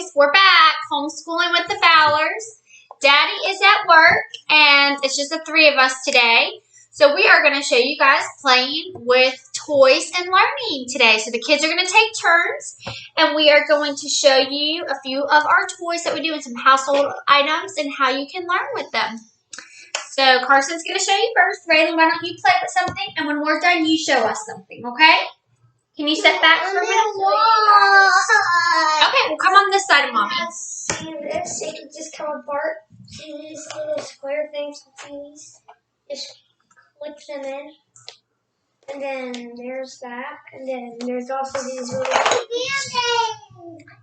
Toys. We're back homeschooling with the Fowlers. Daddy is at work and it's just the three of us today. So we are going to show you guys playing with toys and learning today. So the kids are going to take turns and we are going to show you a few of our toys that we do and some household items and how you can learn with them. So Carson's going to show you first. Raylan, why don't you play with something, and when we're done, you show us something, okay? Can you step back for a minute? Okay, well come on this side of Mommy. See this? It can just come apart. See these little square things? See these? Just clip them in. And then there's that. And then there's also these little...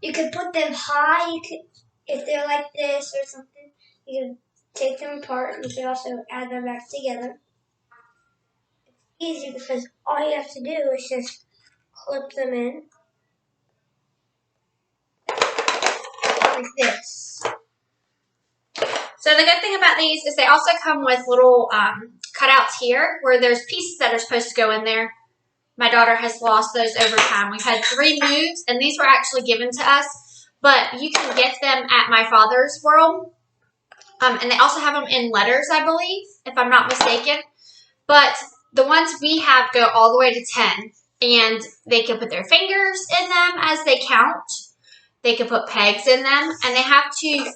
You could put them high. You could, if they're like this or something, you can take them apart. And you can also add them back together. It's easy because all you have to do is just clip them in like this. So the good thing about these is they also come with little cutouts here where there's pieces that are supposed to go in there. My daughter has lost those over time. We've had 3 moves, and these were actually given to us, but you can get them at My Father's World. And they also have them in letters, I believe, if I'm not mistaken. But the ones we have go all the way to 10. And they can put their fingers in them as they count. They can put pegs in them. And they have to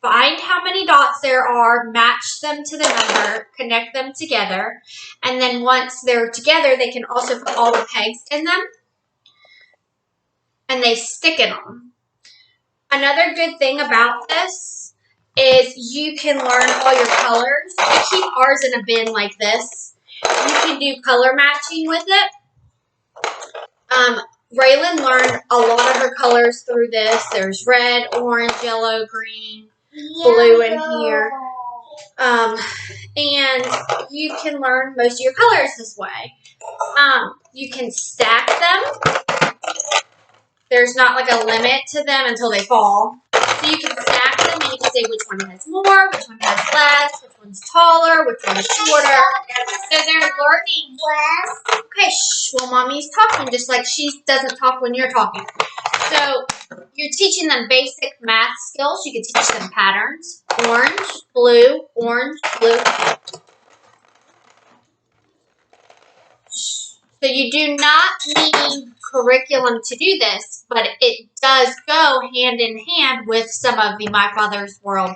find how many dots there are, match them to the number, connect them together. And then once they're together, they can also put all the pegs in them. And they stick in them. Another good thing about this is you can learn all your colors. I keep ours in a bin like this. You can do color matching with it. Raylan learned a lot of her colors through this. There's red, orange, yellow, green, blue in here. And you can learn most of your colors this way. You can stack them. There's not like a limit to them until they fall. So you can stack them and you can say which one has more, which one has less, which one's taller, which one's shorter. So they're learning. Okay, shh. Well, Mommy's talking just like she doesn't talk when you're talking. So you're teaching them basic math skills. You can teach them patterns. Orange, blue, orange, blue. So you do not need curriculum to do this, but it does go hand in hand with some of the My Father's World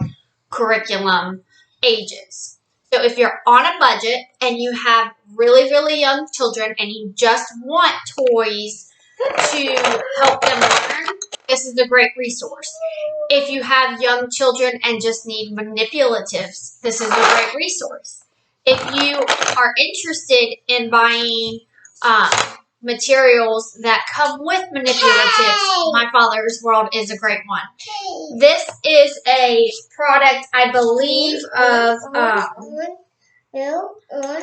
curriculum ages. So if you're on a budget and you have really, really young children and you just want toys to help them learn, this is a great resource. If you have young children and just need manipulatives, this is a great resource. If you are interested in buying materials that come with manipulatives, My Father's World is a great one. This is a product, I believe, of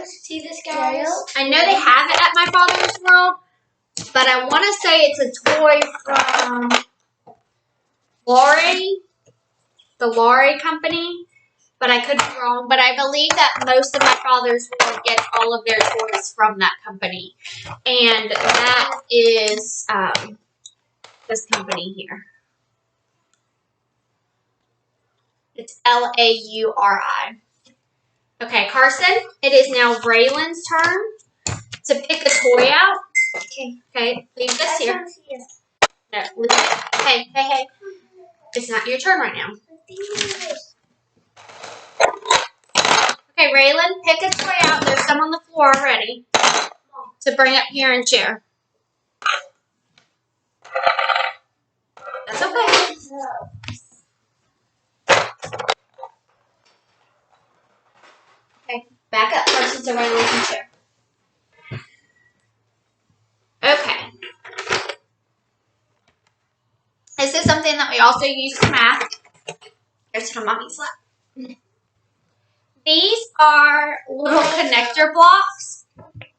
See this, guys? I know they have it at My Father's World, but I want to say it's a toy from Lauri, the Lauri company. But I could be wrong. But I believe that most of My Father's World gets all of their toys from that company. And that is this company here. It's Lauri. Okay, Carson, it is now Raylan's turn to pick a toy out. Okay, leave this here. No, leave it. Hey. It's not your turn right now. Okay, Raylan, pick a toy out. There's some on the floor already to bring up here and share. That's okay. Okay, back up first so Raylan can share. Okay. This is something that we also use for math. Here's to Mommy's lap. These are little connector blocks.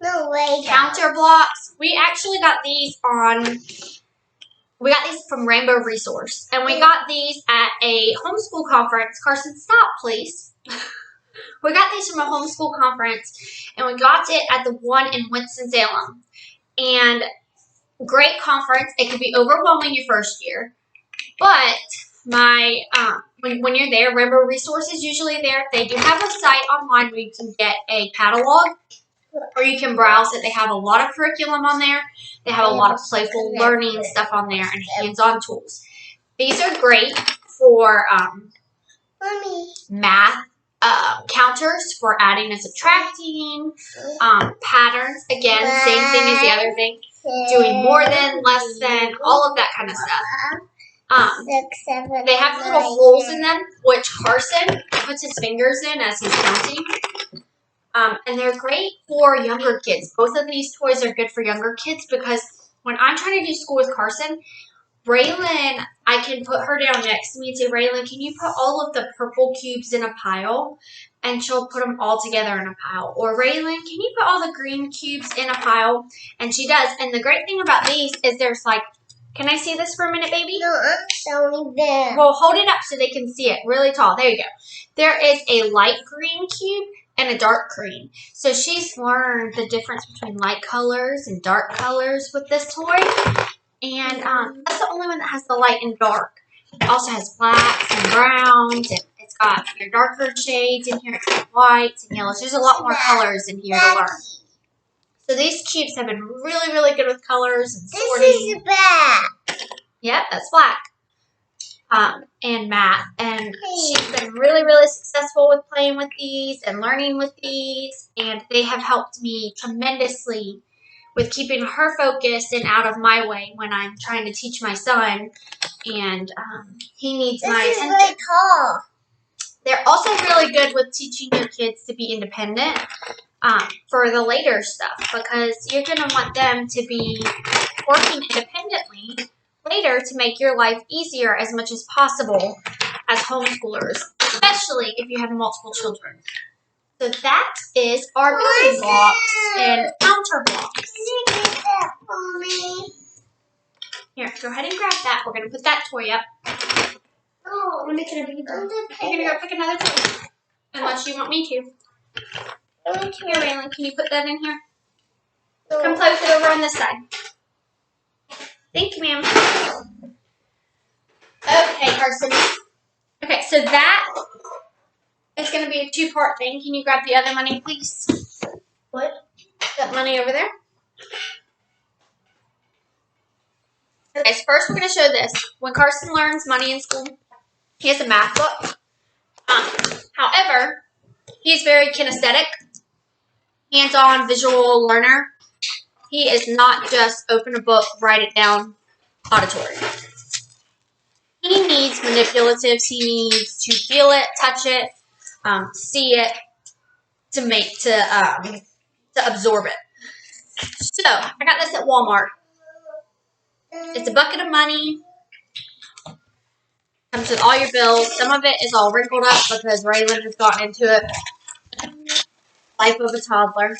No way. Counter blocks. We actually got these from Rainbow Resource. And we got these at a homeschool conference. Carson, stop, please. We got these from a homeschool conference. And we got it at the one in Winston-Salem. And great conference. It could be overwhelming your first year. But when you're there, River Resources is usually there. They do have a site online where you can get a catalog, or you can browse it. They have a lot of curriculum on there. They have a lot of playful learning stuff on there and hands-on tools. These are great for math counters, for adding and subtracting, patterns. Again, same thing as the other thing. Doing more than, less than, all of that kind of stuff. They have little holes in them, which Carson puts his fingers in as he's counting. And they're great for younger kids. Both of these toys are good for younger kids because when I'm trying to do school with Carson, Raylan, I can put her down next to me and say, Raylan, can you put all of the purple cubes in a pile? And she'll put them all together in a pile. Or Raylan, can you put all the green cubes in a pile? And she does. And the great thing about these is there's like, can I see this for a minute, baby? No, I'm showing them. Well, hold it up so they can see it really tall. There you go. There is a light green cube and a dark green. So she's learned the difference between light colors and dark colors with this toy. And that's the only one that has the light and dark. It also has blacks and browns, and it's got your darker shades in here. It's got whites and yellows. There's a lot more colors in here to learn. So these cubes have been really, really good with colors and sorting. This is black. Yep, that's black. And math. And she's been really, really successful with playing with these and learning with these. And they have helped me tremendously with keeping her focused and out of my way when I'm trying to teach my son. And he needs my attention. This is really tall. They're also really good with teaching your kids to be independent for the later stuff, because you're going to want them to be working independently later to make your life easier as much as possible as homeschoolers, especially if you have multiple children. So that is our building blocks and counter blocks. Can you get that for me? Here, go ahead and grab that. We're going to put that toy up. Oh, let me get a bigger one. You're going to go pick another toy, unless you want me to. Here, Raylan, can you put that in here? Come close it over on this side. Thank you, ma'am. Okay, Carson. Okay, so that is going to be a two-part thing. Can you grab the other money, please? What? That money over there. Okay, so first we're going to show this. When Carson learns money in school, he has a math book. However, he's very kinesthetic, hands-on, visual learner. He is not just open a book, write it down, auditory. He needs manipulatives. He needs to feel it, touch it, see it, to absorb it. So I got this at Walmart. It's a bucket of money. Comes with all your bills. Some of it is all wrinkled up because Raylan has gotten into it. Life of a toddler.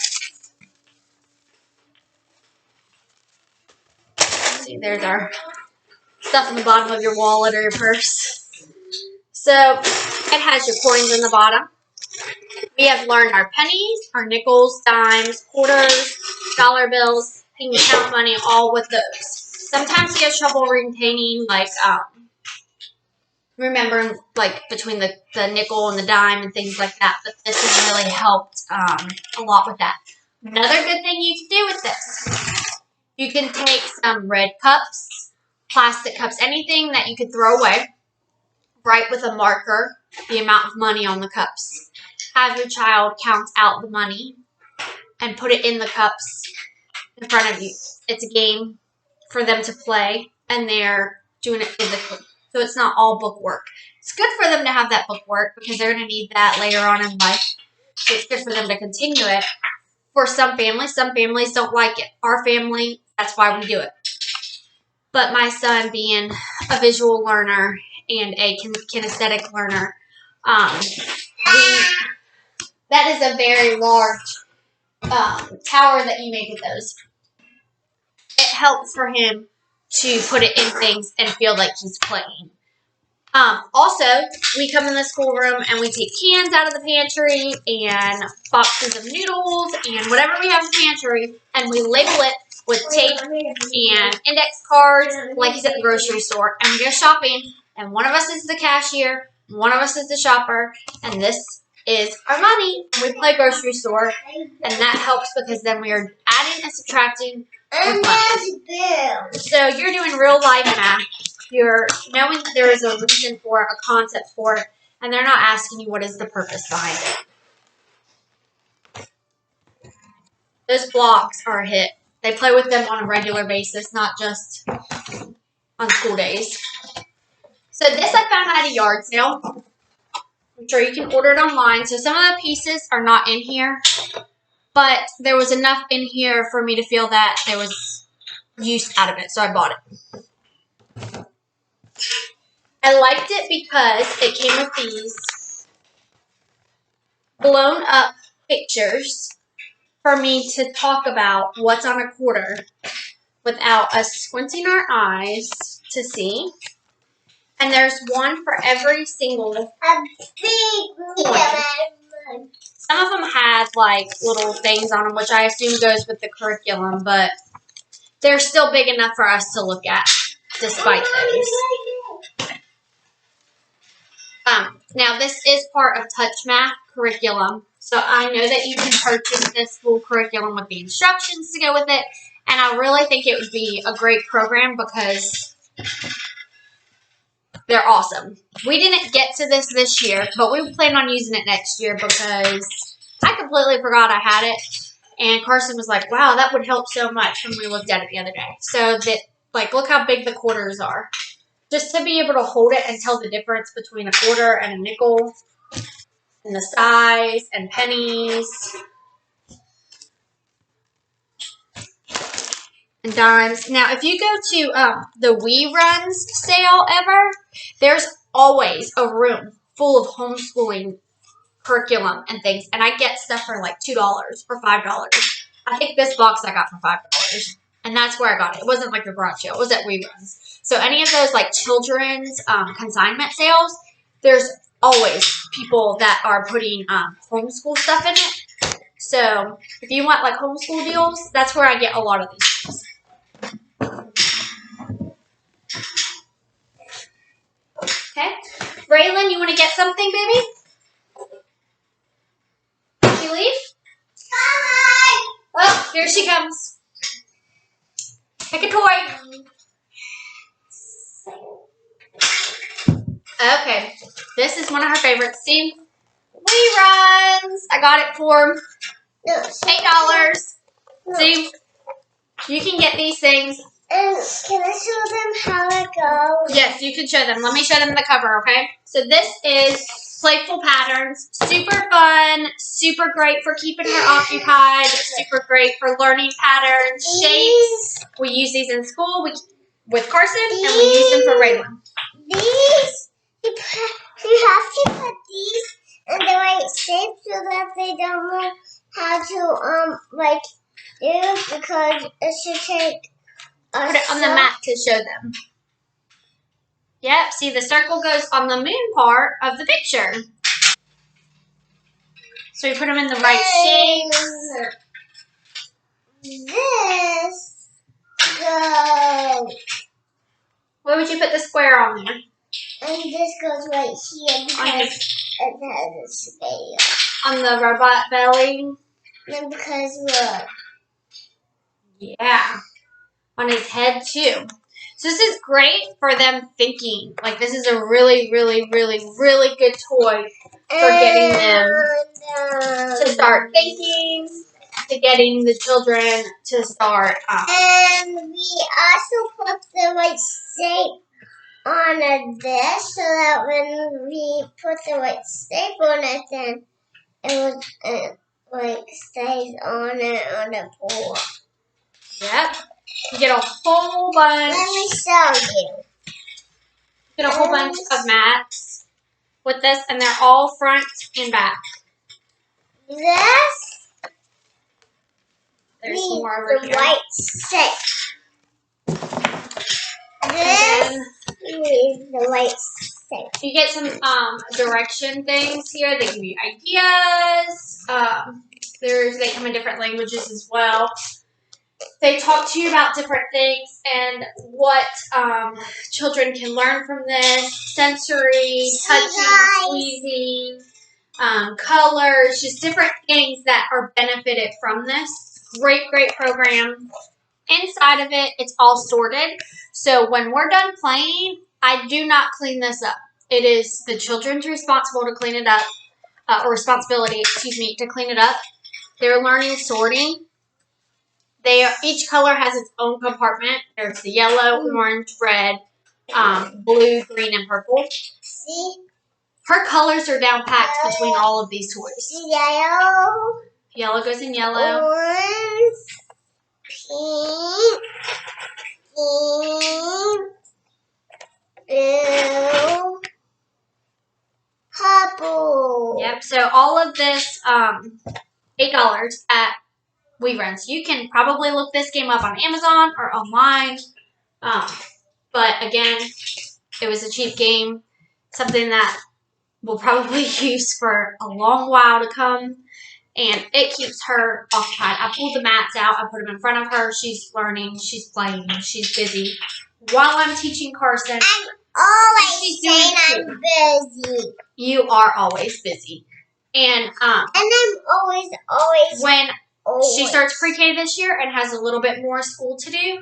See, there's our stuff in the bottom of your wallet or your purse. So it has your coins in the bottom. We have learned our pennies, our nickels, dimes, quarters, dollar bills. You can count money all with those. Sometimes he has trouble retaining, like, remembering, like, between the nickel and the dime and things like that. But this has really helped a lot with that. Another good thing you can do with this, you can take some red cups, plastic cups, anything that you could throw away, write with a marker the amount of money on the cups. Have your child count out the money and put it in the cups in front of you. It's a game for them to play, and they're doing it physically. So it's not all book work. It's good for them to have that book work because they're going to need that later on in life. So it's good for them to continue it. For some families don't like it. Our family, that's why we do it. But my son, being a visual learner and a kinesthetic learner, that is a very large tower that you make with those. It helps for him to put it in things and feel like he's playing. Also, we come in the schoolroom and we take cans out of the pantry and boxes of noodles and whatever we have in the pantry, and we label it with tape and index cards like he's at the grocery store. And we go shopping, and one of us is the cashier, one of us is the shopper, and this is our money. We play grocery store, and that helps because then we are adding and subtracting with money. So you're doing real life math. You're knowing that there is a reason for it, a concept for it, and they're not asking you what is the purpose behind it. Those blocks are a hit. They play with them on a regular basis, not just on school days. So this I found at a yard sale. I'm sure you can order it online. So some of the pieces are not in here, but there was enough in here for me to feel that there was use out of it, so I bought it. I liked it because it came with these blown up pictures for me to talk about what's on a quarter without us squinting our eyes to see. And there's one for every single one. Some of them had like little things on them, which I assume goes with the curriculum, but they're still big enough for us to look at despite those. Now this is part of Touch Math curriculum, so I know that you can purchase this full curriculum with the instructions to go with it, and I really think it would be a great program because they're awesome. We didn't get to this year, but we plan on using it next year because I completely forgot I had it, and Carson was like, wow, that would help so much when we looked at it the other day. So that, like, look how big the quarters are. Just to be able to hold it and tell the difference between a quarter and a nickel, and the size, and pennies, and dimes. Now, if you go to the We Runs sale ever, there's always a room full of homeschooling curriculum and things, and I get stuff for like $2 or $5. I think this box I got for $5, and that's where I got it. It wasn't like a garage sale. It was at We Runs. So any of those like children's consignment sales, there's always people that are putting homeschool stuff in it. So if you want like homeschool deals, that's where I get a lot of these things. Okay. Braylon, you want to get something, baby? Did she leave? Oh, here she comes. Pick a toy. Okay. This is one of her favorites. See? We Runs. I got it for $8. See? You can get these things. And can I show them how it goes? Yes, you can show them. Let me show them the cover, okay? So this is Playful Patterns. Super fun. Super great for keeping her occupied. Super great for learning patterns, shapes. We use these in school with Carson, and we use them for Raylan. These, you have to put these in the right shape so that they don't know how to, do because it should take Put it on the mat to show them. Yep, see the circle goes on the moon part of the picture. So we put them in the right shape. This goes. Where would you put the square on there? And this goes right here because it has a scale. On the robot belly? And because look. Yeah. On his head too. So this is great for them thinking. Like this is a really, really, really, really good toy for getting them to start thinking, to getting the children to start. And we also put the right shape on this so that when we put the right shape on it, then it would stays on it on the board. Yep. You get a whole bunch. Let me show you. Get a whole bunch of mats with this, and they're all front and back. This There's more over the here. white shape. This is the white shape. You get some direction things here. They give you ideas. They come in different languages as well. They talk to you about different things and what children can learn from this. Sensory, touching, squeezing, colors, just different things that are benefited from this. Great, great program. Inside of it, it's all sorted. So when we're done playing, I do not clean this up. It is the children's responsible to clean it up, or responsibility, excuse me, to clean it up. They're learning sorting. Each color has its own compartment. There's the yellow, orange, red, blue, green, and purple. See? Her colors are down packed between all of these toys. Yellow. Yellow goes in yellow. Orange. Pink. Pink. Blue. Purple. Yep. So all of this, $8 at We Run. So you can probably look this game up on Amazon or online. But again, it was a cheap game, something that we'll probably use for a long while to come, and it keeps her occupied. I pulled the mats out, I put them in front of her. She's learning, she's playing, she's busy. While I'm teaching Carson, Always saying I'm busy. You are always busy. And I'm always when she starts pre-K this year and has a little bit more school to do,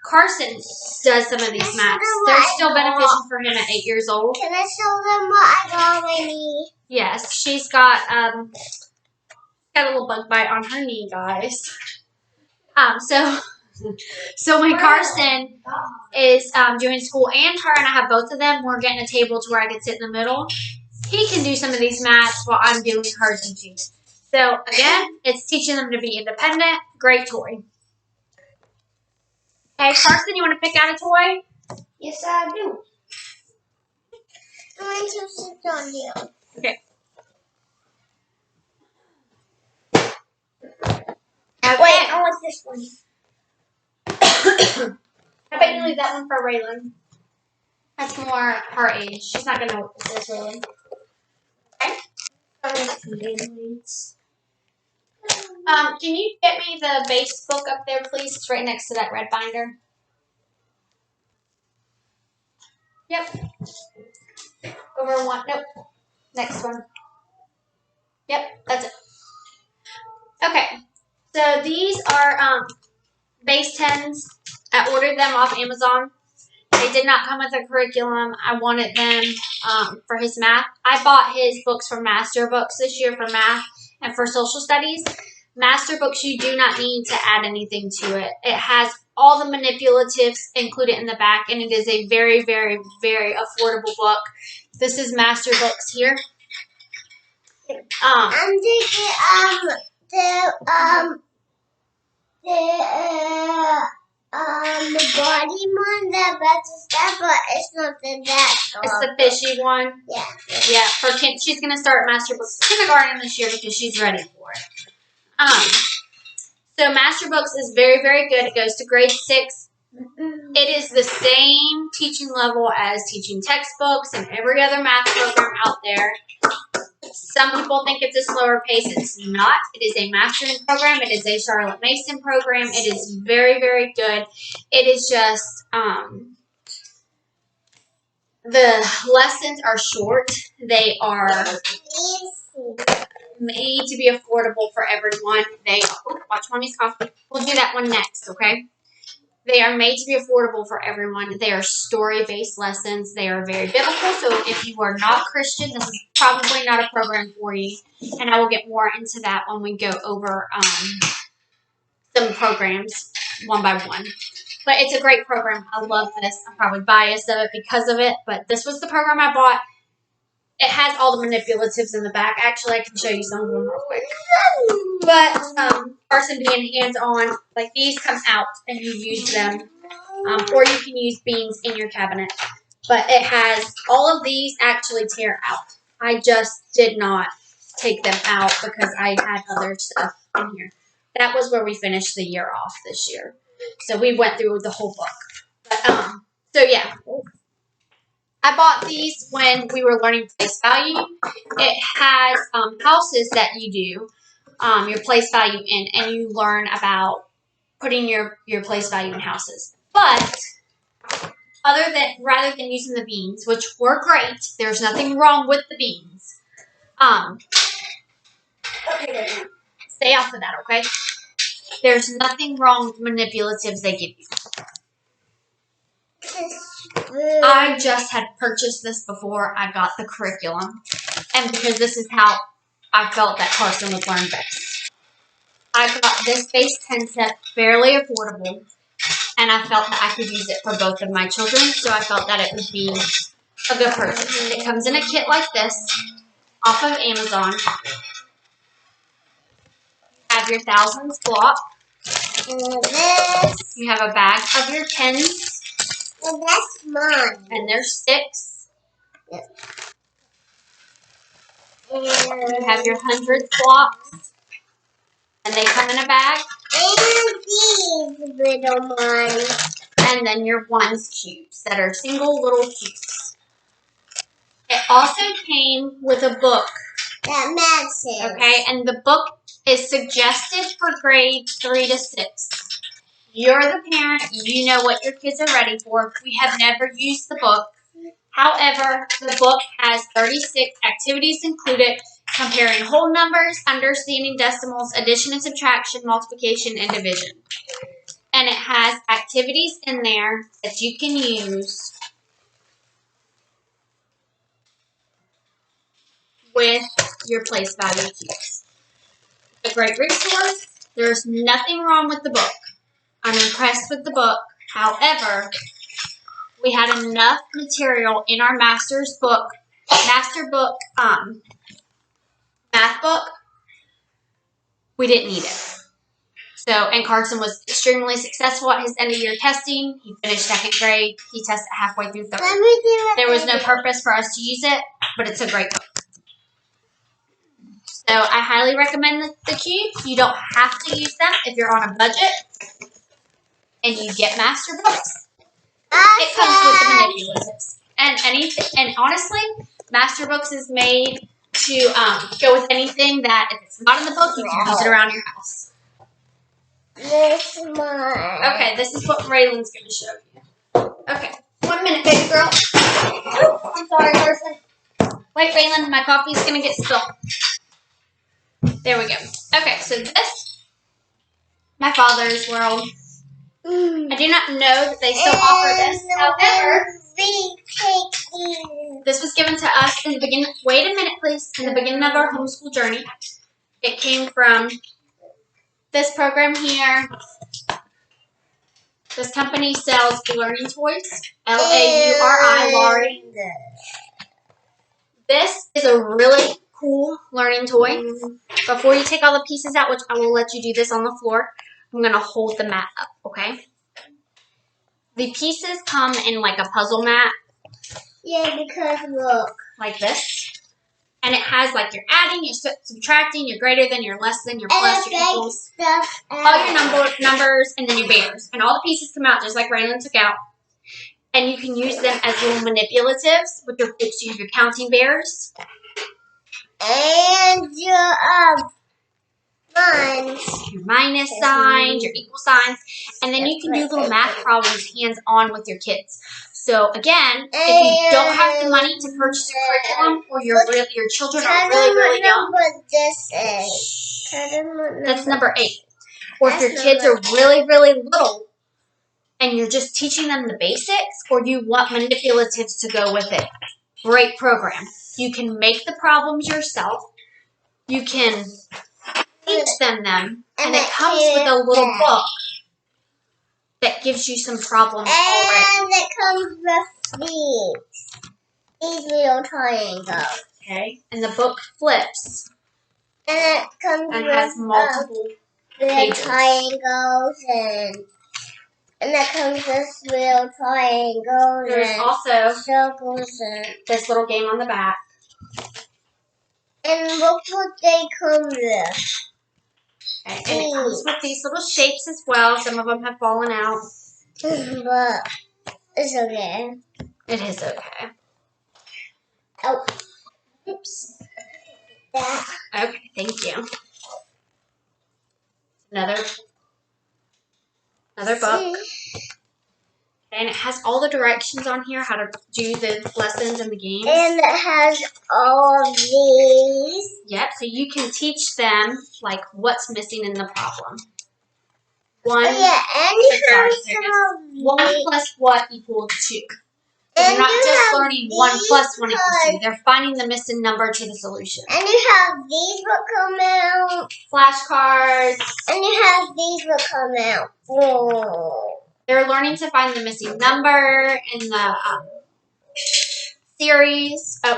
Carson does some of these mats. They're still beneficial for him at 8 years old. Can I show them what I got on my knee? Yes, she's got a little bug bite on her knee, guys. So when Carson is doing school and her and I have both of them, we're getting a table to where I can sit in the middle. He can do some of these mats while I'm doing her teaching. So again, it's teaching them to be independent. Great toy. Okay, Carson, you want to pick out a toy? Yes, I do. I want to sit on you. Okay. Wait, I want this one. I bet you leave that one for Raylan. That's more her age. She's not going to know what this is, really. Okay. Can you get me the base book up there, please? It's right next to that red binder. Yep. Over one. Nope. Next one. Yep, that's it. Okay. So these are base 10s. I ordered them off Amazon. They did not come with a curriculum. I wanted them for his math. I bought his books from Master Books this year for math and for social studies. Master Books, you do not need to add anything to it. It has all the manipulatives included in the back, and it is a very, very, very affordable book. This is Master Books here. I'm thinking the body one, that better stuff, but it's not that strong. It's the fishy one. Yeah. Yeah, for kids, she's gonna start Master Books kindergarten this year because she's ready for it. So Master Books is very, very good. It goes to grade 6. It is the same teaching level as teaching textbooks and every other math program out there. Some people think it's a slower pace. It's not. It is a mastering program. It is a Charlotte Mason program. It is very, very good. It is just, the lessons are short. They are made to be affordable for everyone. Watch Mommy's coffee. We'll do that one next, okay? They are made to be affordable for everyone. They are story-based lessons. They are very biblical. So if you are not Christian, this is probably not a program for you. And I will get more into that when we go over some programs one by one. But it's a great program. I love this. I'm probably biased of it because of it. But this was the program I bought. It has all the manipulatives in the back. Actually, I can show you some of them real quick. But Carson being hands-on, like these come out and you use them. Or you can use beans in your cabinet. But it has, all of these actually tear out. I just did not take them out because I had other stuff in here. That was where we finished the year off this year. So we went through the whole book. But, so yeah. I bought these when we were learning place value. It has houses that you do your place value in, and you learn about putting your place value in houses. But rather than using the beans, which were great, there's nothing wrong with the beans. Okay, stay off of that, okay? There's nothing wrong with manipulatives they give you. I just had purchased this before I got the curriculum, and because this is how I felt that Carson would learn best. I got this base 10 set fairly affordable, and I felt that I could use it for both of my children, so I felt that it would be a good purchase. It comes in a kit like this, off of Amazon. You have your thousands block. You have a bag of your tens. And that's mine. And there's sticks. Yep. You have your hundreds blocks. And they come in a bag. And these little ones. And then your ones cubes that are single little cubes. It also came with a book. That matches. Okay, and the book is suggested for grades 3 to 6. You're the parent. You know what your kids are ready for. We have never used the book. However, the book has 36 activities included, comparing whole numbers, understanding decimals, addition and subtraction, multiplication, and division. And it has activities in there that you can use with your place value cubes. A great resource. There's nothing wrong with the book. I'm impressed with the book. However, we had enough material in our master book, math book. We didn't need it. So, and Carson was extremely successful at his end of year testing. He finished 2nd grade. He tested halfway through 3rd. There was no purpose for us to use it, but it's a great book. So I highly recommend the cubes. You don't have to use them if you're on a budget and you get master books. It comes with the manipulatives. And honestly, master books is made to go with anything that if it's not in the book, you can use it around your house. This one. Okay, this is what Raylan's going to show you. Okay, 1 minute, baby girl. I'm sorry, Carson. Wait, Raylan, my coffee's going to get spilled. There we go. Okay, so this, my father's world. I do not know that they still offer this. However, this was given to us in the beginning. Wait a minute, please. In the beginning of our homeschool journey, it came from this program here. This company sells Learning Toys. Lauri, Lauri. This is a really cool learning toy. Before you take all the pieces out, which I will let you do this on the floor, I'm going to hold the mat up, okay? The pieces come in like a puzzle mat. Yeah, because look. Like this. And it has like your adding, your subtracting, your greater than, your less than, your plus, your equals. All your numbers, and then your bears. And all the pieces come out just like Raylan took out. And you can use them as little manipulatives with your books. You have your counting bears. And your your minus signs, your equal signs, and then you can do little math problems hands-on with your kids. So again, if you don't have the money to purchase a curriculum, or your children are really young, this is. That's number 8. Or if your kids are really little, and you're just teaching them the basics, or you want manipulatives to go with it, great program. You can make the problems yourself. You can teach them, and it comes with a little book that gives you some problems already. And it comes with these little triangles. Okay, and the book flips. And it comes and with has multiple pages. Triangles and it comes with little triangles. There's also circles and this little game on the back. And look what they come with. Okay, and it comes with these little shapes as well. Some of them have fallen out. But it's okay. It is okay. Oh. Oops. Okay, thank you. Another Another book. And it has all the directions on here, how to do the lessons and the games. And it has all of these. Yep, so you can teach them, like, what's missing in the problem. One, yeah, and you have some of these. 1 plus what equals 2. So they're not just learning 1 plus 1 equals 2. They're finding the missing number to the solution. And you have these will come out. Flashcards. And you have these will come out. Oh. They're learning to find the missing number in the series. Oh,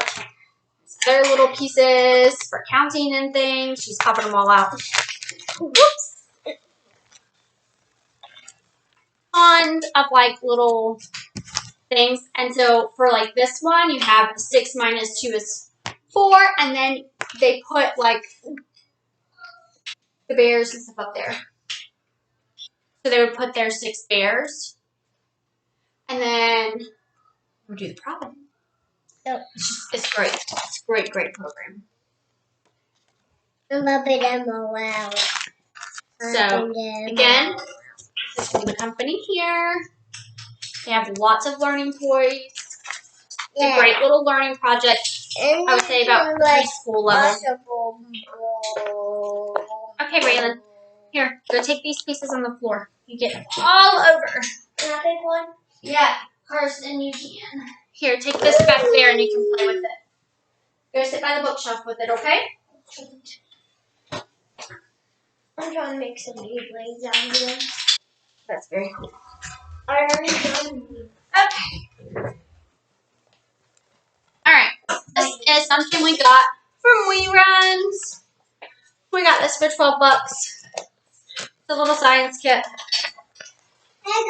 other little pieces for counting and things. She's popping them all out. Whoops. Tons of like little things. And so for like this one, you have 6 minus 2 is 4. And then they put like the bears and stuff up there. So they would put their 6 bears. And then we'll do the problem. Yep. It's great. It's a great, great program. I love it, MOL. So, again, this is from the company here. They have lots of learning toys. It's a great little learning project. And I would say about preschool level. Okay, Raylan. Here, go take these pieces on the floor. You get them all over. Can I pick one? Yeah, Carson, you can. Here, take this back there and you can play with it. Go sit by the bookshelf with it, okay? I'm trying to make some Beyblades out here. That's very cool. I already done these. Okay. Alright. This is something we got from WeRuns. We got this for $12. It's a little science kit. Hey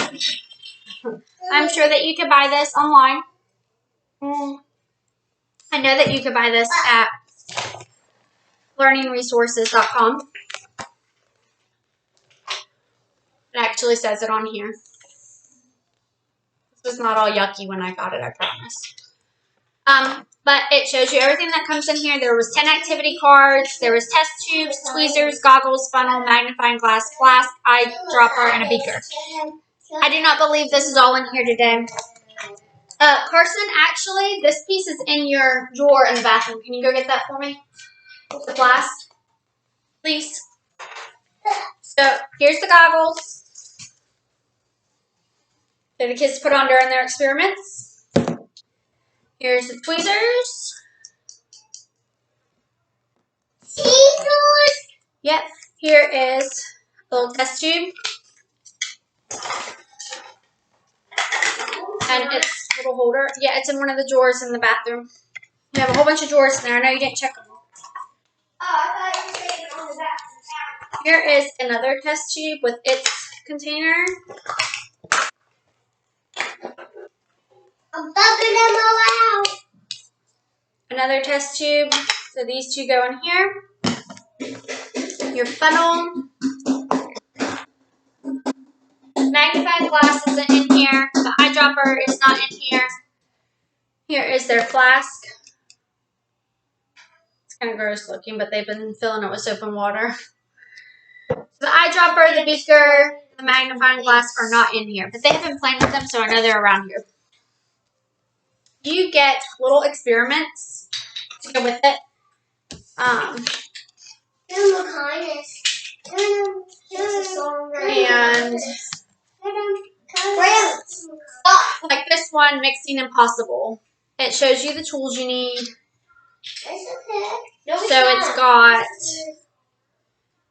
guys! I'm sure that you could buy this online. I know that you could buy this at learningresources.com. It actually says it on here. This was not all yucky when I got it, I promise. But it shows you everything that comes in here. There was 10 activity cards. There was test tubes, tweezers, goggles, funnel, magnifying glass, flask, eyedropper, and a beaker. I do not believe this is all in here today. Carson, actually, this piece is in your drawer in the bathroom. Can you go get that for me? The flask, please. So, here's the goggles that the kids put on during their experiments. Here's the tweezers. Tweezers? Yep. Here is a little test tube. And its little holder. Yeah, it's in one of the drawers in the bathroom. You have a whole bunch of drawers in there. I know you didn't check them. Oh, I thought you were saying on the back. Here is another test tube with its container. I'm bugging them all out. Another test tube. So these two go in here. Your funnel. Magnifying glass isn't in here. The eyedropper is not in here. Here is their flask. It's kind of gross looking, but they've been filling it with soap and water. The eyedropper, the beaker, the magnifying glass are not in here, but they have been playing with them, so I know they're around here. You get little experiments to go with it. And like this one, Mixing Impossible. It shows you the tools you need. So it's got,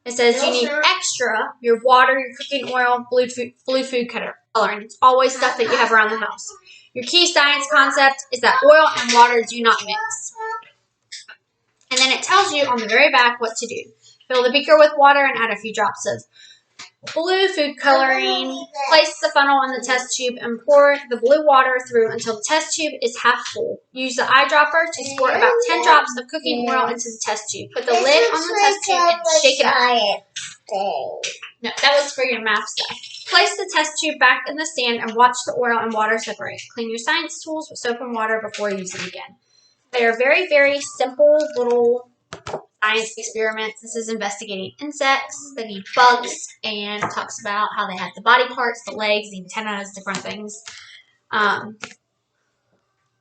it says you need extra, your water, your cooking oil, blue food coloring. It's always stuff that you have around the house. Your key science concept is that oil and water do not mix. And then it tells you on the very back what to do. Fill the beaker with water and add a few drops of blue food coloring. Place the funnel in the test tube and pour the blue water through until the test tube is half full. Use the eyedropper to squirt about 10 drops of cooking oil into the test tube. Put the lid on the test tube and shake it up. No, that was for your math stuff. Place the test tube back in the stand and watch the oil and water separate. Clean your science tools with soap and water before using again. They are very, very simple little science experiments. This is investigating insects that eat bugs and talks about how they have the body parts, the legs, the antennas, different things.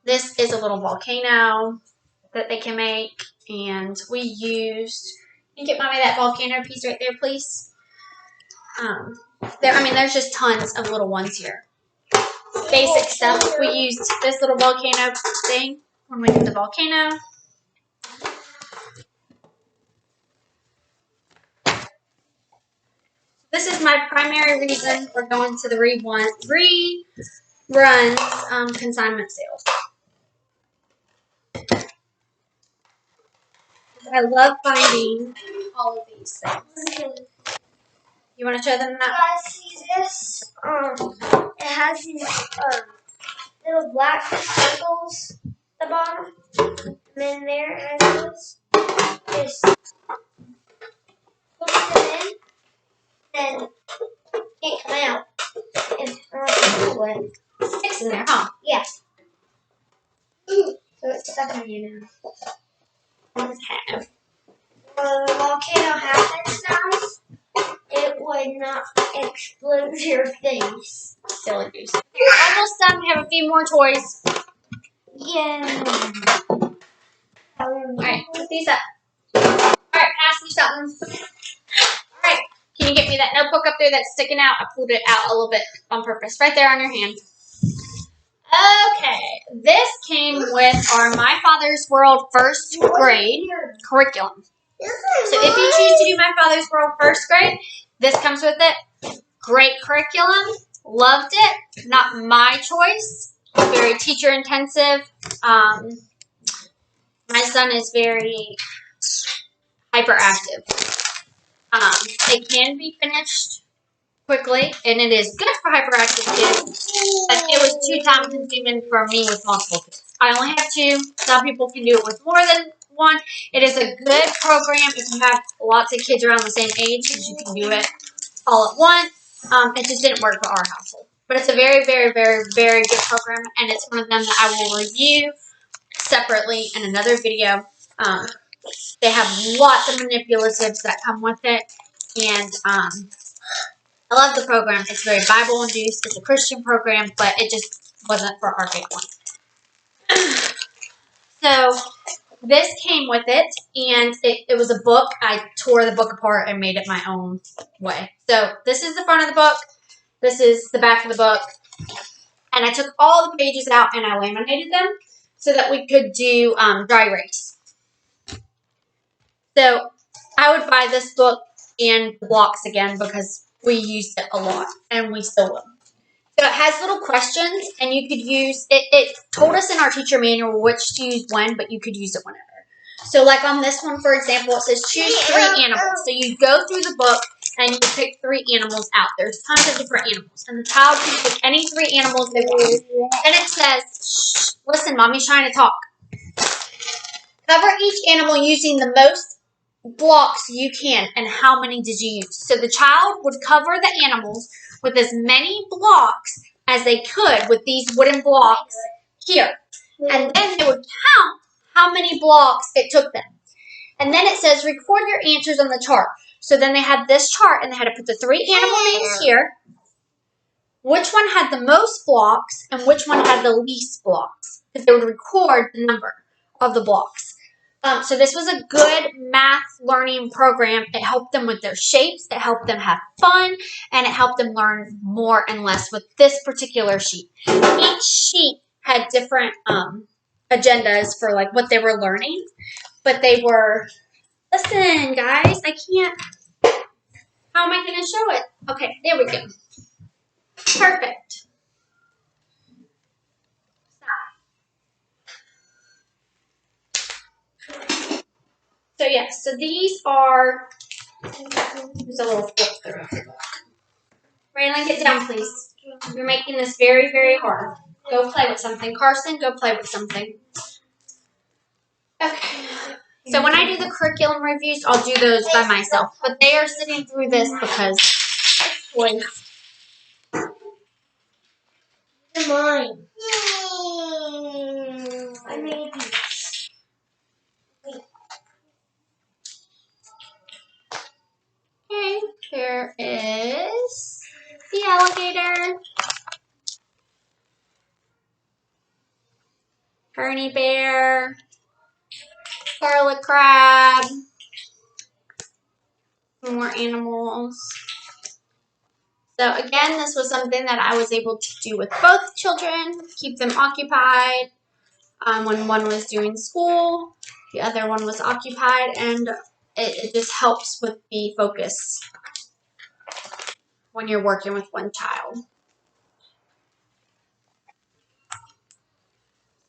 This is a little volcano that they can make, and we used. Can you get mommy that volcano piece right there, please? There's just tons of little ones here. Basic stuff. We used this little volcano thing when we did the volcano. This is my primary reason for going to the reruns consignment sales. I love finding all of these things. You want to show them that? Guys, see this? It has these little black circles at the bottom. And then there it has this. Just push them in, and can't come out. If pull it. Sticks in there, huh? Yeah. So it's stuck in you now. Have. When the volcano happens, guys, it would not explode your face. Silly goose. We're almost done. We have a few more toys. Yeah. Alright, put these up. Alright, pass me something. Alright, can you get me that notebook up there that's sticking out? I pulled it out a little bit on purpose. Right there on your hand. Okay, this came with our My Father's World first grade curriculum. So if you choose to do My Father's World first grade, this comes with it. Great curriculum. Loved it. Not my choice. Very teacher intensive. My son is very hyperactive. It can be finished quickly, and it is good for hyperactive kids, but it was too time consuming for me with multiple kids. I only have 2. Some people can do it with more than 1. It is a good program if you have lots of kids around the same age, because you can do it all at once. It just didn't work for our household. But it's a very, very, very, very good program, and it's one of them that I will review separately in another video. They have lots of manipulatives that come with it, and I love the program. It's very Bible-induced. It's a Christian program, but it just wasn't for our family. So this came with it, and it was a book. I tore the book apart and made it my own way. So this is the front of the book. This is the back of the book. And I took all the pages out and I laminated them so that we could do dry erase. So I would buy this book and the blocks again because we used it a lot and we still will. So it has little questions, and you could use it. It told us in our teacher manual which to use when, but you could use it whenever. So like on this one, for example, it says choose 3 animals. So you go through the book and you pick 3 animals out. There's tons of different animals, and the child can pick any 3 animals they want. And it says, shh, listen, mommy's trying to talk. Cover each animal using the most blocks you can, and how many did you use? So the child would cover the animals with as many blocks as they could with these wooden blocks here. And then they would count how many blocks it took them. And then it says record your answers on the chart. So then they had this chart, and they had to put the 3 animal names here, which one had the most blocks and which one had the least blocks, because they would record the number of the blocks. So this was a good math learning program. It helped them with their shapes. It helped them have fun. And it helped them learn more and less with this particular sheet. Each sheet had different agendas for like what they were learning. But they were, listen guys, I can't, how am I going to show it? Okay, there we go. Perfect. So yes, so these are, there's a little flip through. Raylan, get down, please. You're making this very, very hard. Go play with something. Carson, go play with something. Okay. So when I do the curriculum reviews, I'll do those by myself. But they are sitting through this because toys. They're mine. I made these. There is the alligator, Ernie bear, garlic crab, more animals. So again, this was something that I was able to do with both children, keep them occupied. When one was doing school, the other one was occupied, and it just helps with the focus when you're working with one child.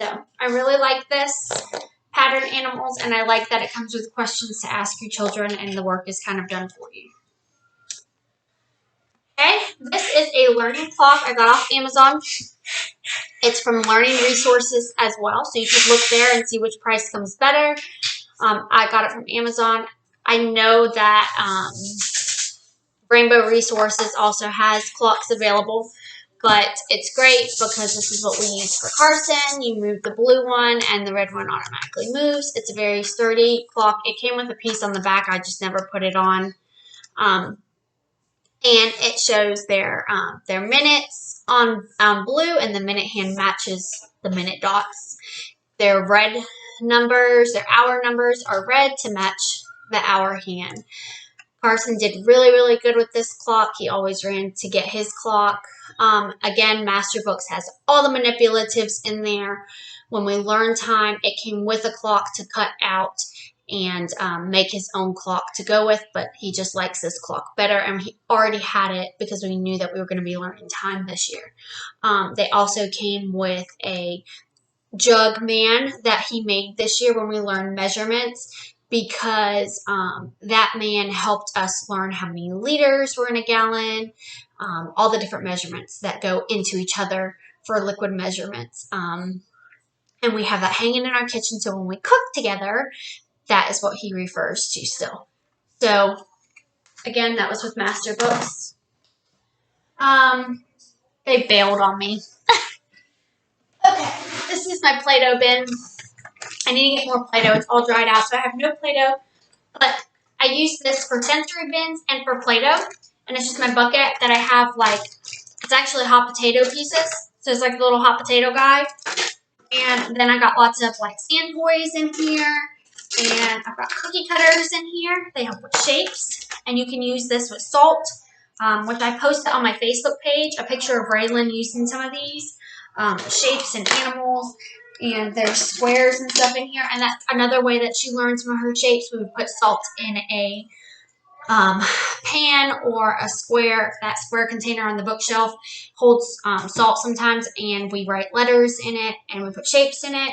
So I really like this pattern animals, and I like that it comes with questions to ask your children, and the work is kind of done for you. Okay, this is a learning clock I got off Amazon. It's from Learning Resources as well, so you can look there and see which price comes better. I got it from Amazon. I know that Rainbow Resources also has clocks available, but it's great because this is what we use for Carson. You move the blue one and the red one automatically moves. It's a very sturdy clock. It came with a piece on the back. I just never put it on. And it shows their minutes on blue, and the minute hand matches the minute dots. Their red numbers, their hour numbers are red to match the hour hand. Carson did really, really good with this clock. He always ran to get his clock. Again, Master Books has all the manipulatives in there. When we learn time, it came with a clock to cut out and make his own clock to go with, but he just likes this clock better, and he already had it because we knew that we were going to be learning time this year. They also came with a jug man that he made this year when we learned measurements, because that man helped us learn how many liters were in a gallon, all the different measurements that go into each other for liquid measurements. And we have that hanging in our kitchen, so when we cook together, that is what he refers to still. So, again, that was with Master Books. They bailed on me. Okay, this is my Play-Doh bin. I need to get more Play-Doh. It's all dried out, so I have no Play-Doh. But I use this for sensory bins and for Play-Doh. And it's just my bucket that I have, like, it's actually hot potato pieces. So it's like a little hot potato guy. And then I got lots of, like, sand toys in here. And I've got cookie cutters in here. They help with shapes. And you can use this with salt, which I posted on my Facebook page, a picture of Raylan using some of these shapes and animals. And there's squares and stuff in here. And that's another way that she learns from her shapes. We would put salt in a pan or a square. That square container on the bookshelf holds salt sometimes. And we write letters in it. And we put shapes in it.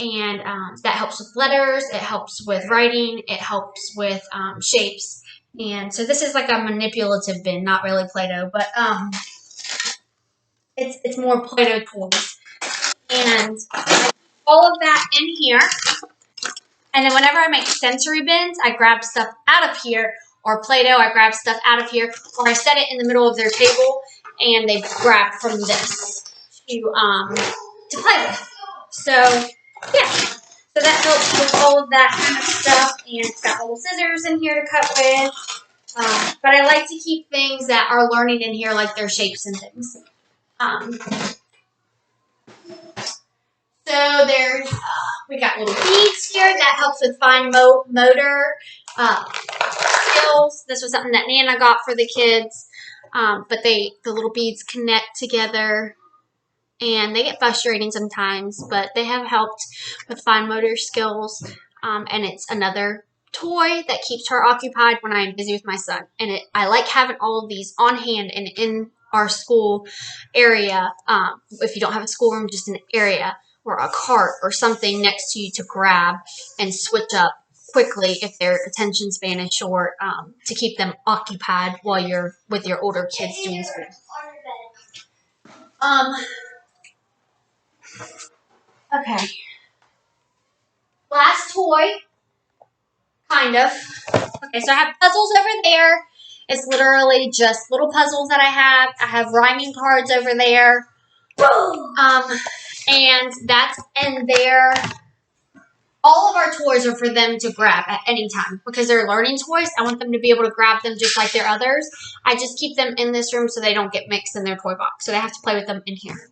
And that helps with letters, it helps with writing, it helps with shapes. And so this is like a manipulative bin, not really Play-Doh, but it's more Play-Doh toys. And I put all of that in here. And then whenever I make sensory bins, I grab stuff out of here, or Play-Doh, I grab stuff out of here, or I set it in the middle of their table, and they grab from this to play with. So, yeah, so that helps with all of that kind of stuff, and it's got little scissors in here to cut with, but I like to keep things that are learning in here, like their shapes and things. So there's, we got little beads here that helps with fine motor skills. This was something that Nana got for the kids, but the little beads connect together. And they get frustrating sometimes, but they have helped with fine motor skills. And it's another toy that keeps her occupied when I am busy with my son. And I like having all of these on hand and in our school area. If you don't have a schoolroom, just an area or a cart or something next to you to grab and switch up quickly if their attention span is short, to keep them occupied while you're with your older kids doing school. Okay. Last toy, kind of. Okay, so I have puzzles over there. It's literally just little puzzles that I have. I have rhyming cards over there. And that's in there. all of our toys are for them to grab at any time because they're learning toys. I want them to be able to grab them just like their others. I just keep them in this room so they don't get mixed in their toy box. So they have to play with them in here.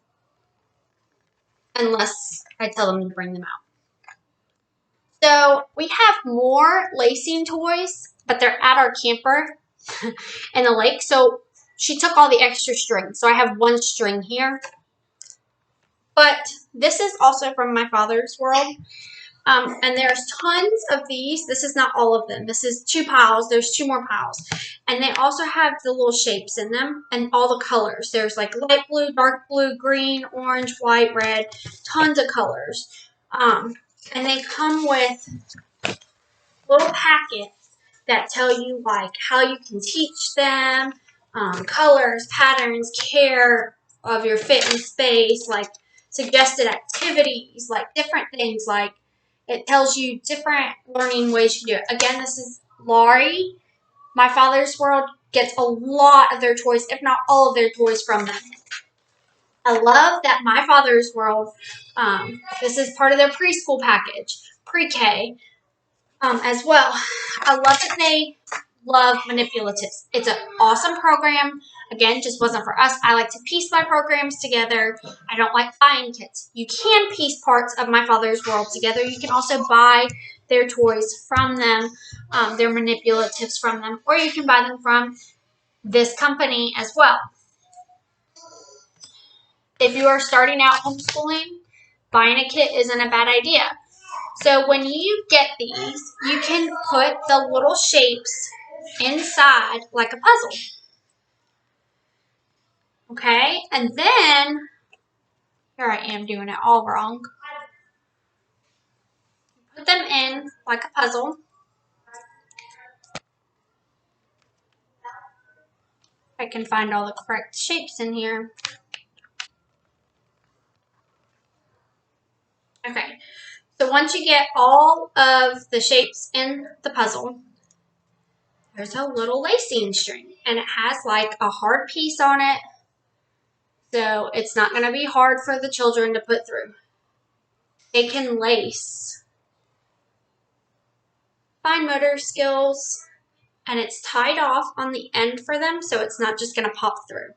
Unless I tell them to bring them out. So we have more lacing toys, but they're at our camper in the lake. So she took all the extra string. So I have one string here. But this is also from my father's world. And there's tons of these. This is not all of them. This is 2 piles. There's 2 more piles. And they also have the little shapes in them and all the colors. There's like light blue, dark blue, green, orange, white, red, tons of colors. And they come with little packets that tell you like how you can teach them, colors, patterns, care of your fit and space, like suggested activities, like different things, like it tells you different learning ways you do it. Again, this is Lauri. My father's world gets a lot of their toys, if not all of their toys from them. I love that my father's world, this is part of their preschool package, pre-K, as well. I love that they love manipulatives. It's an awesome program. Again, just wasn't for us. I like to piece my programs together. I don't like buying kits. You can piece parts of my father's world together. You can also buy their toys from them, their manipulatives from them, or you can buy them from this company as well. If you are starting out homeschooling, buying a kit isn't a bad idea. So when you get these, you can put the little shapes inside like a puzzle. Okay? And then, here I am doing it all wrong. Put them in like a puzzle. I can find all the correct shapes in here. Okay. So once you get all of the shapes in the puzzle, there's a little lacing string. And it has like a hard piece on it. So it's not going to be hard for the children to put through. They can lace. Fine motor skills. And it's tied off on the end for them, so it's not just going to pop through.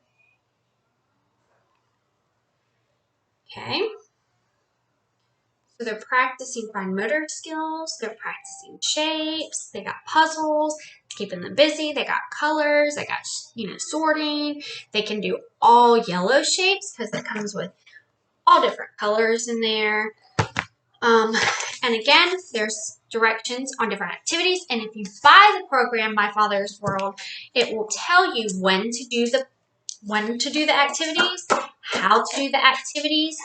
Okay. So they're practicing fine motor skills. They're practicing shapes. They got puzzles, keeping them busy. They got colors. They got, sorting. They can do all yellow shapes because it comes with all different colors in there. And again, there's directions on different activities. And if you buy the program My Father's World, it will tell you when to do the activities, how to do the activities,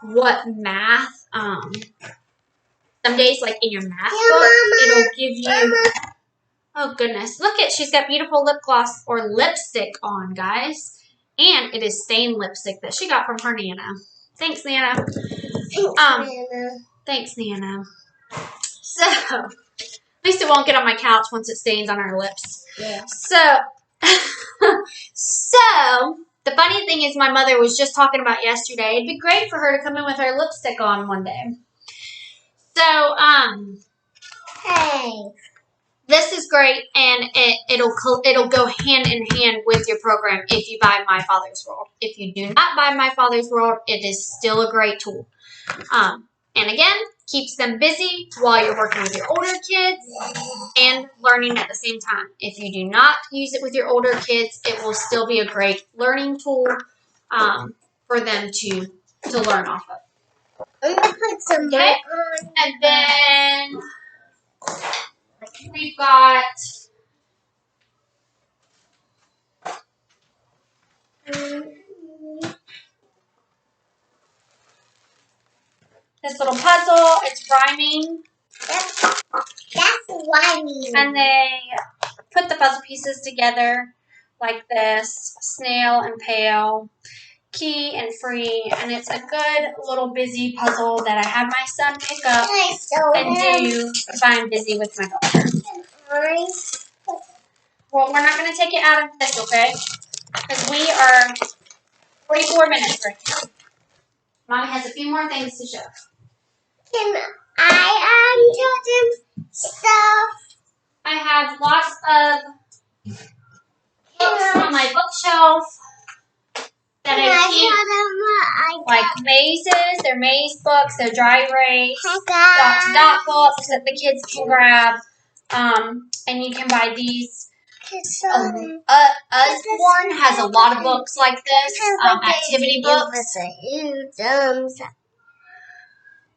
what math. Some days, like in your math book, it'll give you. Oh goodness! Look at, she's got beautiful lip gloss or lipstick on, guys, and it is stained lipstick that she got from her Nana. Thanks, Nana. Thanks, Nana. So, at least it won't get on my couch once it stains on her lips. Yeah. So, the funny thing is my mother was just talking about yesterday. It'd be great for her to come in with her lipstick on one day. So, Hey. this is great, and it'll go hand in hand with your program if you buy My Father's World. If you do not buy My Father's World, it is still a great tool. And again, keeps them busy while you're working with your older kids and learning at the same time. If you do not use it with your older kids, it will still be a great learning tool for them to learn off of. I'm going to put some more on. And then we've got this little puzzle. It's rhyming. That's rhyming. And they put the puzzle pieces together like this. Snail and pail. Key and free. And it's a good little busy puzzle that I have my son pick up and do if I'm busy with my daughter. Well, we're not going to take it out of this, okay? Because we are 44 minutes right now. Mommy has a few more things to show. I told him stuff. I have lots of books on my bookshelf that I keep, like mazes. They're maze books. They're dry erase, dot books that the kids can grab. And you can buy these. Usborne has a lot of books like this, activity books.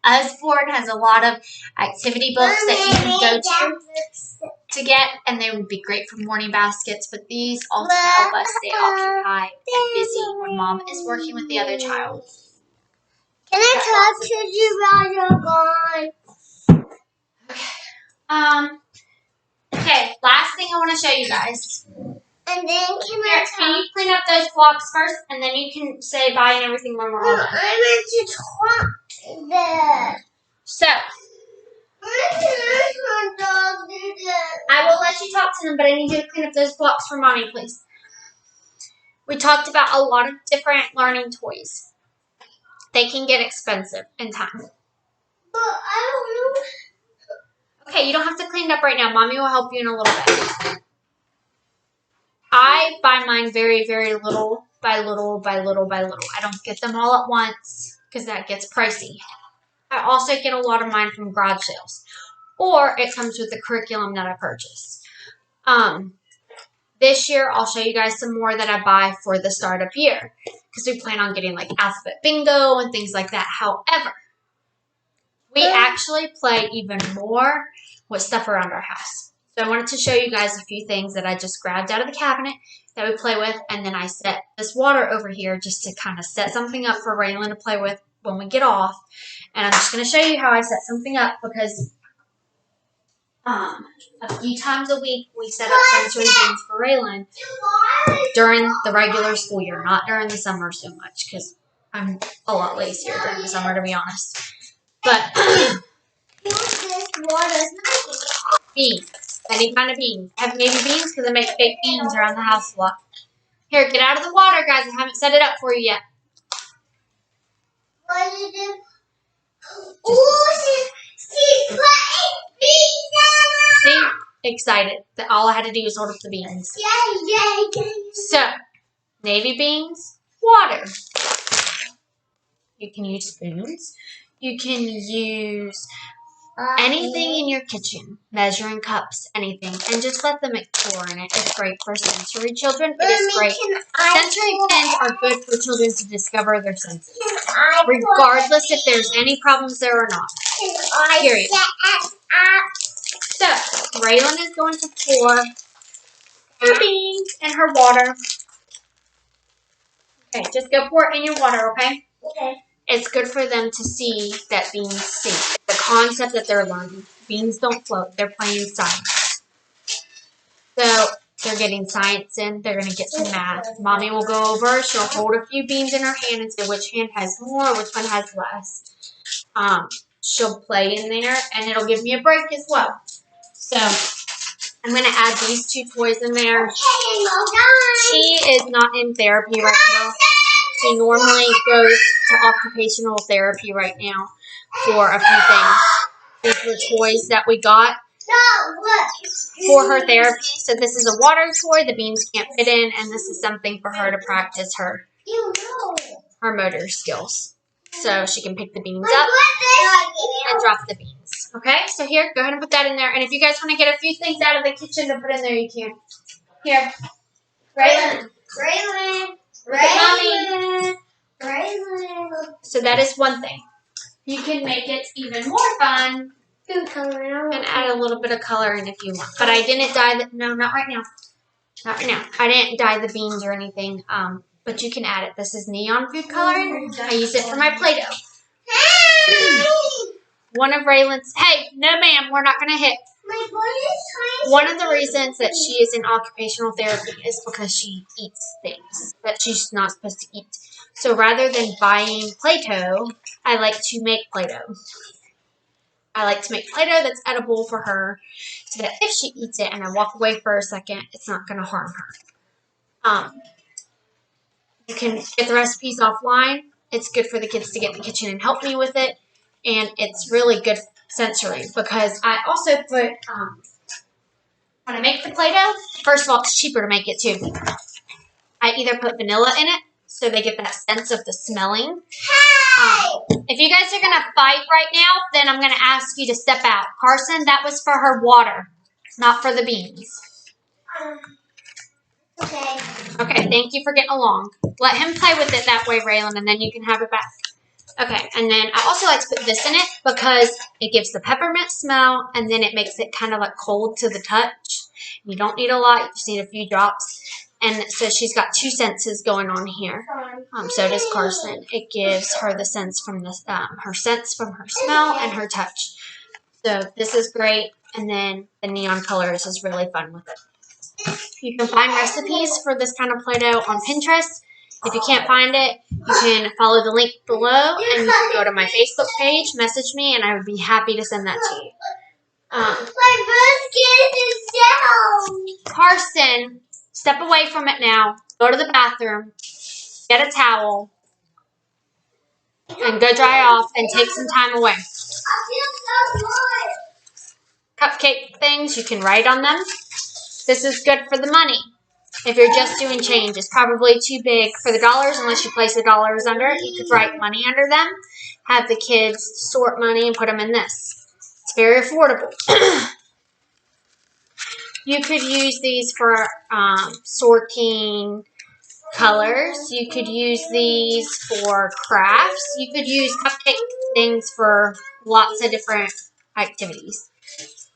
Usborne has a lot of activity books that you can go to get, and they would be great for morning baskets, but these also help us stay occupied and busy when mom is working with the other child. Can I talk to you while you're gone? Okay, last thing I want to show you guys. And then can you clean up those blocks first, and then you can say bye and everything when we're all done. I meant to talk there. So, I will let you talk to them, but I need you to clean up those blocks for mommy, please. We talked about a lot of different learning toys. They can get expensive in time. But I don't know. Okay, you don't have to clean it up right now. Mommy will help you in a little bit. I buy mine very, very little by little by little by little. I don't get them all at once because that gets pricey. I also get a lot of mine from garage sales. Or it comes with the curriculum that I purchase. This year, I'll show you guys some more that I buy for the startup year. Because we plan on getting like alphabet bingo and things like that. However, we actually play even more with stuff around our house. So I wanted to show you guys a few things that I just grabbed out of the cabinet that we play with. And then I set this water over here just to kind of set something up for Raylan to play with when we get off. And I'm just going to show you how I set something up because a few times a week we set up sensory games for Raylan during the regular school year, not during the summer so much because I'm a lot lazier during the summer, to be honest. But beans, any kind of beans. I have maybe beans because I make fake beans around the house a lot. Here, get out of the water, guys. I haven't set it up for you yet. What did you do? Oh, she's putting beans on. See? Excited that all I had to do was hold up the beans. Yay. So, navy beans, water. You can use spoons. You can use anything in your kitchen, measuring cups, anything, and just let them explore in it. It's great for sensory children. It is great. Sensory pens are good for children to discover their senses, regardless if there's any problems there or not. Period. So, Raylan is going to pour her beans in her water. Okay, just go pour it in your water, okay? Okay. It's good for them to see that beans sink. The concept that they're learning. Beans don't float. They're playing science. So they're getting science in. They're going to get some math. Mommy will go over. She'll hold a few beans in her hand and say which hand has more, which one has less. She'll play in there, and it'll give me a break as well. So I'm going to add these two toys in there. She is not in therapy right now. She normally goes to occupational therapy right now for a few things. These were toys that we got for her therapy. So this is a water toy the beans can't fit in, and this is something for her to practice her motor skills. So she can pick the beans up and drop the beans. Okay, so here, go ahead and put that in there. And if you guys want to get a few things out of the kitchen to put in there, you can. Here. Raylan. So that is one thing. You can make it even more fun and add a little bit of color in if you want. But I didn't dye the, no, not right now. Not right now. I didn't dye the beans or anything. But you can add it. This is neon food coloring. I use it for my Play-Doh. One of Raylan's, hey, no ma'am, we're not going to hit. One of the reasons that she is in occupational therapy is because she eats things that she's not supposed to eat. So rather than buying Play-Doh, I like to make Play-Doh. I like to make Play-Doh that's edible for her so that if she eats it and I walk away for a second, it's not going to harm her. You can get the recipes offline. It's good for the kids to get in the kitchen and help me with it. And it's really good sensory because I also put, when I make the Play-Doh, first of all, it's cheaper to make it too. I either put vanilla in it so they get that sense of the smelling. If you guys are going to fight right now, then I'm going to ask you to step out. Carson, that was for her water, not for the beans. Okay. Okay, thank you for getting along. Let him play with it that way, Raylan, and then you can have it back. Okay, and then I also like to put this in it because it gives the peppermint smell, and then it makes it kind of like cold to the touch. You don't need a lot, you just need a few drops. And so she's got two senses going on here. So does Carson. It gives her the sense from the her sense from her smell and her touch. So this is great, and then the neon colors is really fun with it. You can find recipes for this kind of Play-Doh on Pinterest. If you can't find it, you can follow the link below, and you can go to my Facebook page, message me, and I would be happy to send that to you. My basket is down. Carson, step away from it now. Go to the bathroom, get a towel, and go dry off and take some time away. I feel so good. Cupcake things, you can write on them. This is good for the money. If you're just doing change, it's probably too big for the dollars unless you place the dollars under it. You could write money under them, have the kids sort money and put them in this. It's very affordable. You could use these for sorting colors. You could use these for crafts. You could use cupcake things for lots of different activities.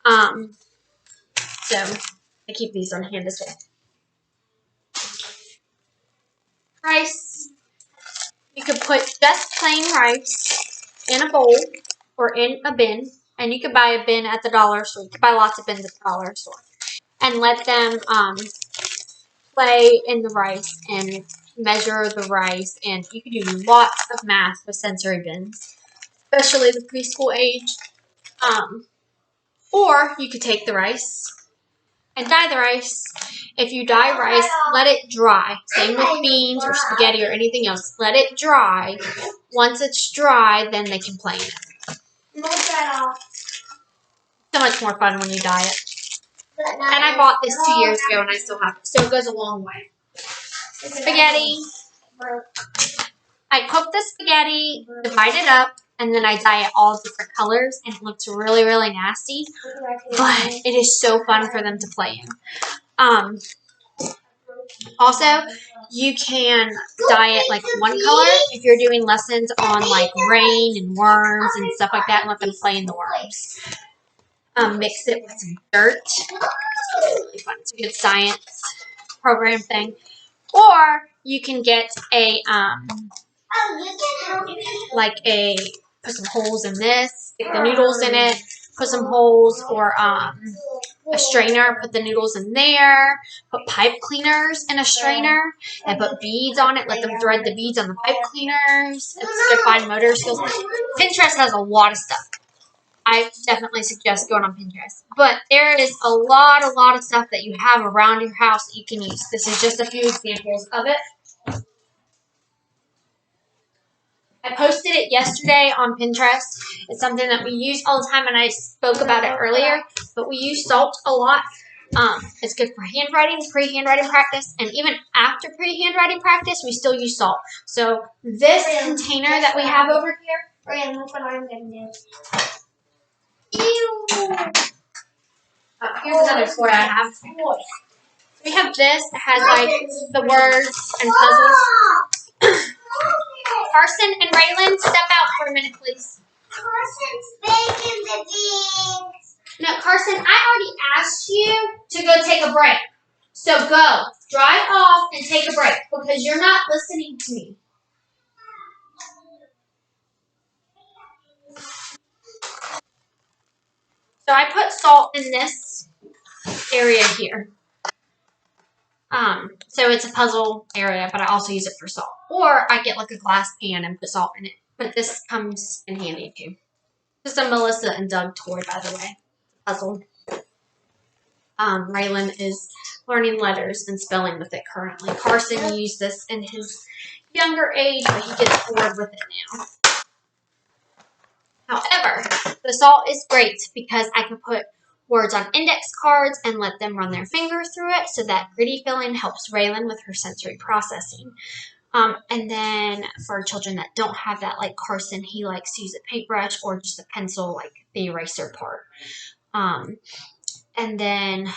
So I keep these on hand as well. Rice. You could put just plain rice in a bowl or in a bin, and you could buy a bin at the dollar store. You could buy lots of bins at the dollar store, and let them play in the rice and measure the rice. And you could do lots of math with sensory bins, especially the preschool age. Or you could take the rice and dye the rice. If you dye rice, let it dry. Same with beans or spaghetti or anything else. Let it dry. Once it's dry, then they can play in it. Move that off. So much more fun when you dye it. And I bought this 2 years ago and I still have it. So it goes a long way. Spaghetti. I cook the spaghetti, divide it up, and then I dye it all different colors, and it looks really, really nasty. But it is so fun for them to play in. Also, you can dye it like one color if you're doing lessons on like rain and worms and stuff like that, and let them play in the worms. Mix it with some dirt. It's really fun. It's a good science program thing. Or you can get a put some holes in this, stick the noodles in it, put some holes, or a strainer, put the noodles in there, put pipe cleaners in a strainer, and put beads on it, let them thread the beads on the pipe cleaners. It's good fine motor skills. Pinterest has a lot of stuff. I definitely suggest going on Pinterest. But there is a lot of stuff that you have around your house that you can use. This is just a few examples of it. I posted it yesterday on Pinterest. It's something that we use all the time, and I spoke about it earlier. But we use salt a lot. It's good for handwriting, pre-handwriting practice, and even after pre-handwriting practice, we still use salt. So this container that we have over here. Look what I'm going to do. Here's another toy I have. We have this that has like the words and puzzles. Carson and Raylan, step out for a minute, please. Carson's baking the beans. No, Carson, I already asked you to go take a break. So go. Drive off and take a break because you're not listening to me. So I put salt in this area here. So it's a puzzle area, but I also use it for salt. Or I get like a glass pan and put salt in it. But this comes in handy too. This is a Melissa and Doug toy, by the way. Puzzle. Raylan is learning letters and spelling with it currently. Carson used this in his younger age, but he gets bored with it now. However, the salt is great because I can put words on index cards and let them run their fingers through it, so that gritty feeling helps Raylan with her sensory processing. And then for children that don't have that, like Carson, he likes to use a paintbrush or just a pencil, like the eraser part. And then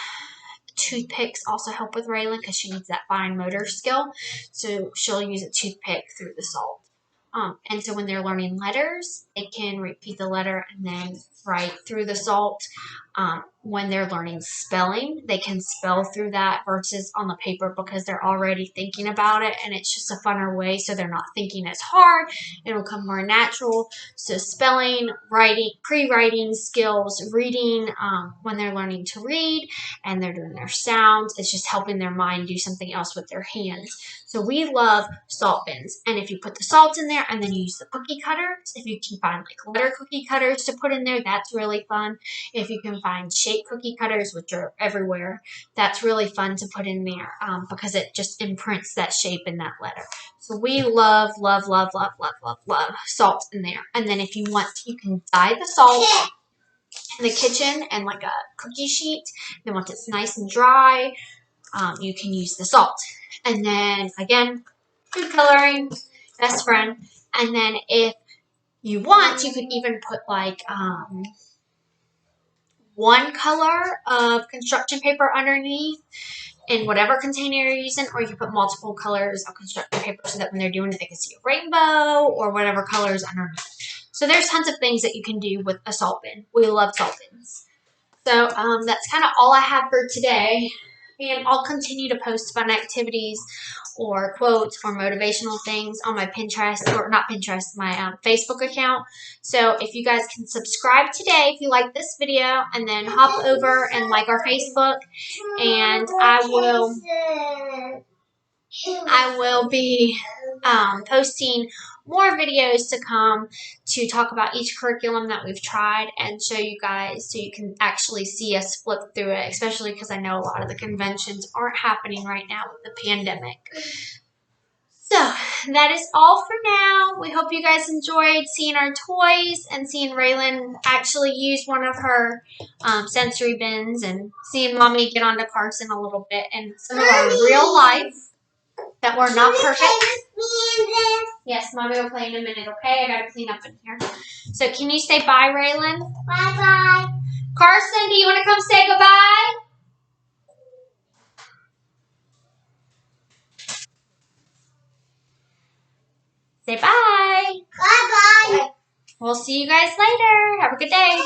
toothpicks also help with Raylan because she needs that fine motor skill. So she'll use a toothpick through the salt. And so when they're learning letters, they can repeat the letter and then write through the salt. When they're learning spelling, they can spell through that versus on the paper because they're already thinking about it, and it's just a funner way, so they're not thinking as hard. It'll come more natural. So spelling, writing, pre-writing skills, reading, when they're learning to read and they're doing their sounds, it's just helping their mind do something else with their hands. So we love salt bins. And if you put the salt in there and then you use the cookie cutters, if you can find like letter cookie cutters to put in there, that's really fun. If you can find shape cookie cutters, which are everywhere, that's really fun to put in there because it just imprints that shape in that letter. So we love, love, love, love, love, love, love salt in there. And then if you want, you can dye the salt in the kitchen and like a cookie sheet. Then once it's nice and dry, you can use the salt. And then again, food coloring, best friend. And then if you want, you could even put like one color of construction paper underneath in whatever container you're using, or you can put multiple colors of construction paper so that when they're doing it, they can see a rainbow or whatever colors underneath. So there's tons of things that you can do with a salt bin. We love salt bins. So that's kind of all I have for today. And I'll continue to post fun activities or quotes or motivational things on my Pinterest, or not Pinterest, my Facebook account. So if you guys can subscribe today if you like this video, and then hop over and like our Facebook, and I will be posting more videos to come to talk about each curriculum that we've tried and show you guys so you can actually see us flip through it, especially because I know a lot of the conventions aren't happening right now with the pandemic. So that is all for now. We hope you guys enjoyed seeing our toys and seeing Raylan actually use one of her sensory bins, and seeing Mommy get onto Carson a little bit and some of our real life that we're not perfect. Yes, Mommy will play in a minute, okay? I gotta clean up in here. So can you say bye, Raylan? Bye-bye. Carson, do you want to come say goodbye? Say bye. Bye-bye. We'll see you guys later. Have a good day.